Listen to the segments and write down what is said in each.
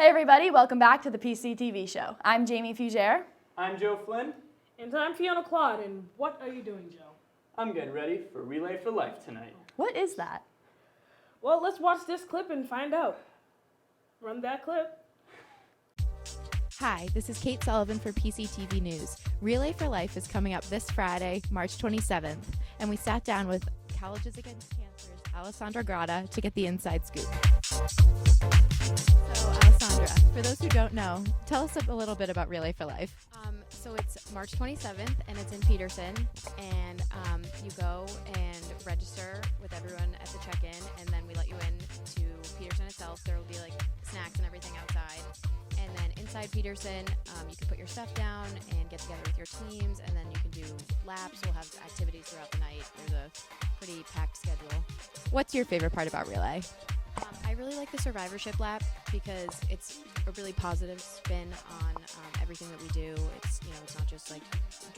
Hey everybody, welcome back to the PCTV show. I'm Jamie Fugere. I'm Joe Flynn. And I'm Fiona Claude, and what are you doing, Joe? I'm getting ready for Relay for Life tonight. What is that? Well, let's watch this clip and find out. Run that clip. Hi, this is Kate Sullivan for PCTV News. Relay for Life is coming up this Friday, March 27th, and we sat down with Colleges Against Cancer's Alessandra Grata to get the inside scoop. So, Alessandra, for those who don't know, tell us a little bit about Relay for Life. So it's March 27th, and it's in Peterson, and you go and register with everyone at the check-in, and then we let you in to Peterson itself. There will be like snacks and everything outside, and then inside Peterson, you can put your stuff down and get together with your teams, and then you can do laps. We'll have activities throughout the night. There's a pretty packed schedule. What's your favorite part about Relay? I really like the survivorship lap because it's a really positive spin on everything that we do. It's not just like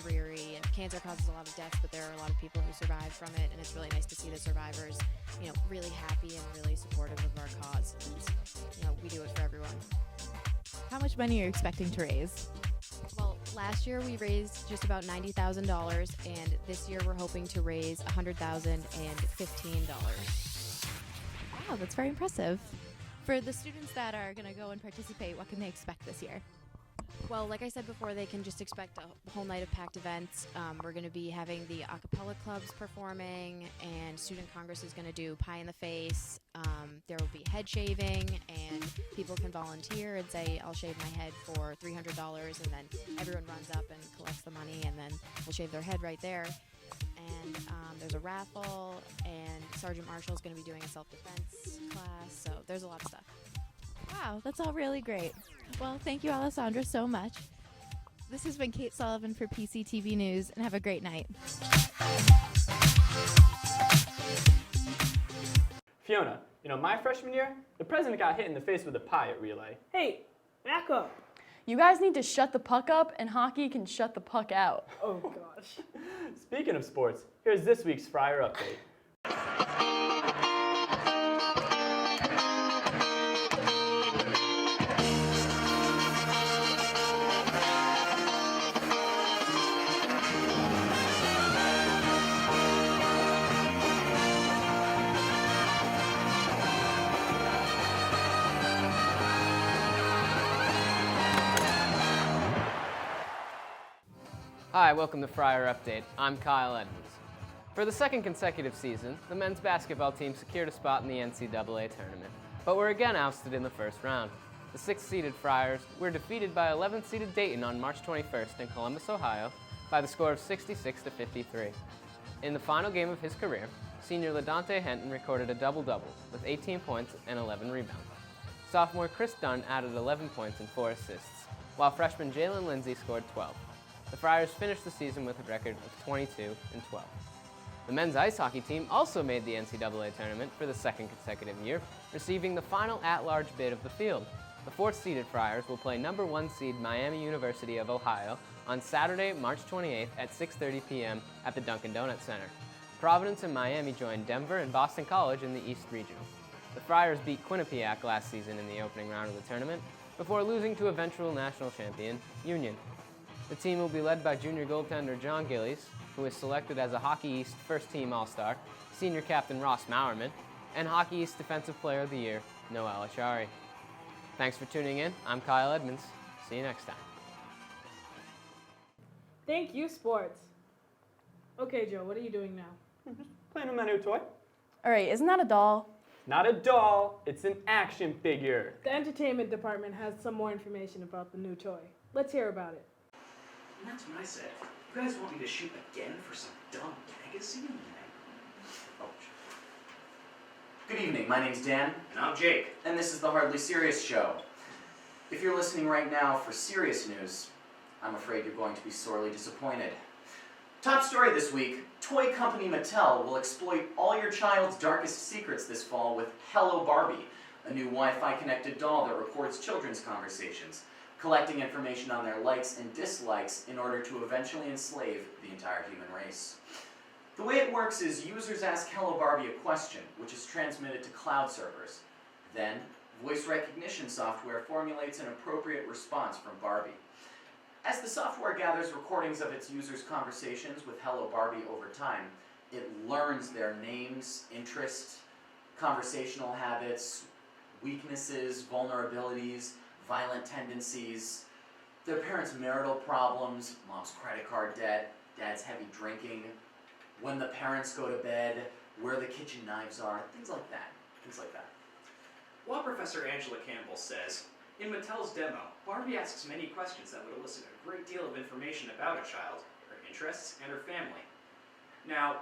dreary, and cancer causes a lot of deaths, but there are a lot of people who survive from it, and it's really nice to see the survivors, really happy and really supportive of our cause. And, we do it for everyone. How much money are you expecting to raise? Well, last year we raised just about $90,000, and this year we're hoping to raise $100,000 and $15. Wow, that's very impressive. For the students that are going to go and participate, what can they expect this year? Well, like I said before, they can just expect a whole night of packed events. We're going to be having the a cappella clubs performing, and Student Congress is going to do Pie in the Face. There will be head shaving, and people can volunteer and say, I'll shave my head for $300, and then everyone runs up and collects the money, and then we'll shave their head right there. And there's a raffle, and Sergeant Marshall is going to be doing a self-defense class, so there's a lot of stuff. Wow, that's all really great. Well, thank you, Alessandra, so much. This has been Kate Sullivan for PCTV News, and have a great night. Fiona, my freshman year, the president got hit in the face with a pie at Relay. Hey, back up. You guys need to shut the puck up, and hockey can shut the puck out. Oh, gosh. Speaking of sports, here's this week's Friar update. Hi, welcome to Friar Update. I'm Kyle Edmonds. For the second consecutive season, the men's basketball team secured a spot in the NCAA tournament, but were again ousted in the first round. The 6th-seeded Friars were defeated by 11th-seeded Dayton on March 21st in Columbus, Ohio, by the score of 66-53. In the final game of his career, senior LaDante Henton recorded a double-double with 18 points and 11 rebounds. Sophomore Chris Dunn added 11 points and 4 assists, while freshman Jalen Lindsay scored 12. The Friars finished the season with a record of 22-12. The men's ice hockey team also made the NCAA tournament for the second consecutive year, receiving the final at-large bid of the field. The 4th-seeded Friars will play number 1 seed Miami University of Ohio on Saturday, March 28th at 6:30 p.m. at the Dunkin' Donuts Center. Providence and Miami joined Denver and Boston College in the East Regional. The Friars beat Quinnipiac last season in the opening round of the tournament before losing to eventual national champion Union. The team will be led by junior goaltender John Gillies, who was selected as a Hockey East first-team All-Star, senior captain Ross Maurerman, and Hockey East Defensive Player of the Year, Noel Achari. Thanks for tuning in. I'm Kyle Edmonds. See you next time. Thank you, sports. Okay, Joe, what are you doing now? Playing with my new toy. All right, isn't that a doll? Not a doll, it's an action figure. The entertainment department has some more information about the new toy. Let's hear about it. And that's what I said. You guys want me to shoot again for some dumb magazine? Oh, good evening, my name's Dan. And I'm Jake. And this is the Hardly Serious Show. If you're listening right now for serious news, I'm afraid you're going to be sorely disappointed. Top story this week, toy company Mattel will exploit all your child's darkest secrets this fall with Hello Barbie, a new Wi-Fi connected doll that records children's conversations, collecting information on their likes and dislikes in order to eventually enslave the entire human race. The way it works is users ask Hello Barbie a question, which is transmitted to cloud servers. Then, Voice recognition software formulates an appropriate response from Barbie. As the software gathers recordings of its users' conversations with Hello Barbie over time, it learns their names, interests, conversational habits, weaknesses, vulnerabilities, violent tendencies, their parents' marital problems, mom's credit card debt, dad's heavy drinking, when the parents go to bed, where the kitchen knives are, things like that. While Professor Angela Campbell says, in Mattel's demo, Barbie asks many questions that would elicit a great deal of information about a child, her interests, and her family. Now,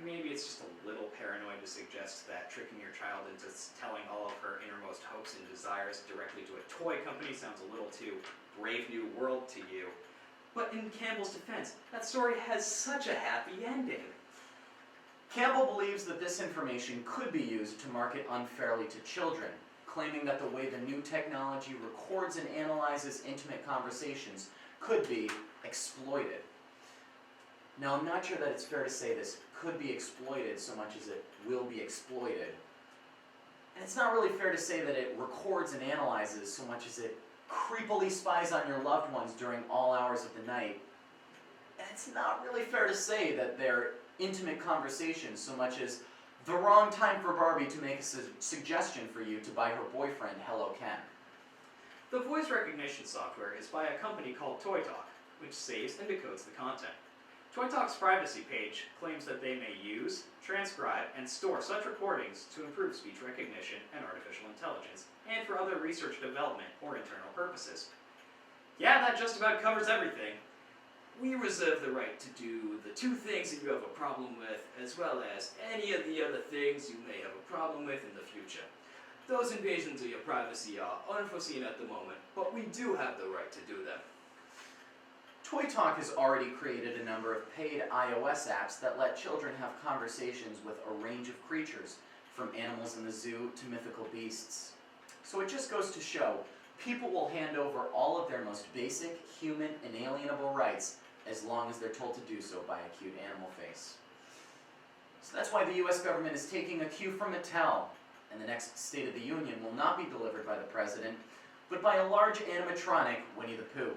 maybe it's just a little paranoid to suggest that tricking your child into telling all of her innermost hopes and desires directly to a toy company sounds a little too Brave New World to you. But in Campbell's defense, that story has such a happy ending. Campbell believes that this information could be used to market unfairly to children, claiming that the way the new technology records and analyzes intimate conversations could be exploited. Now, I'm not sure that it's fair to say this could be exploited so much as it will be exploited. And it's not really fair to say that it records and analyzes so much as it creepily spies on your loved ones during all hours of the night. And it's not really fair to say that they're intimate conversations so much as the wrong time for Barbie to make a suggestion for you to buy her boyfriend Hello Ken. The voice recognition software is by a company called ToyTalk, which saves and decodes the content. ToyTalk's privacy page claims that they may use, transcribe, and store such recordings to improve speech recognition and artificial intelligence, and for other research development or internal purposes. Yeah, that just about covers everything. We reserve the right to do the 2 things that you have a problem with, as well as any of the other things you may have a problem with in the future. Those invasions of your privacy are unforeseen at the moment, but we do have the right to do them. ToyTalk has already created a number of paid iOS apps that let children have conversations with a range of creatures, from animals in the zoo to mythical beasts. So it just goes to show, people will hand over all of their most basic, human, inalienable rights as long as they're told to do so by a cute animal face. So that's why the US government is taking a cue from Mattel, and the next State of the Union will not be delivered by the President, but by a large animatronic, Winnie the Pooh.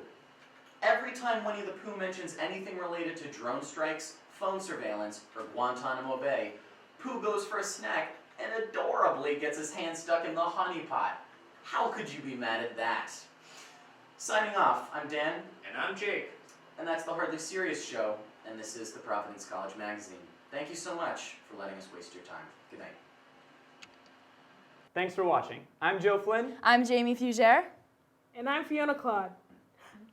Every time Winnie the Pooh mentions anything related to drone strikes, phone surveillance, or Guantanamo Bay, Pooh goes for a snack and adorably gets his hand stuck in the honey pot. How could you be mad at that? Signing off, I'm Dan. And I'm Jake. And that's the Hardly Serious Show, and this is the Providence College Magazine. Thank you so much for letting us waste your time. Good night. Thanks for watching. I'm Joe Flynn. I'm Jamie Fugere. And I'm Fiona Claude.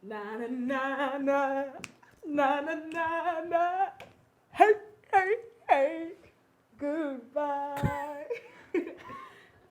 Na na na na na na na na.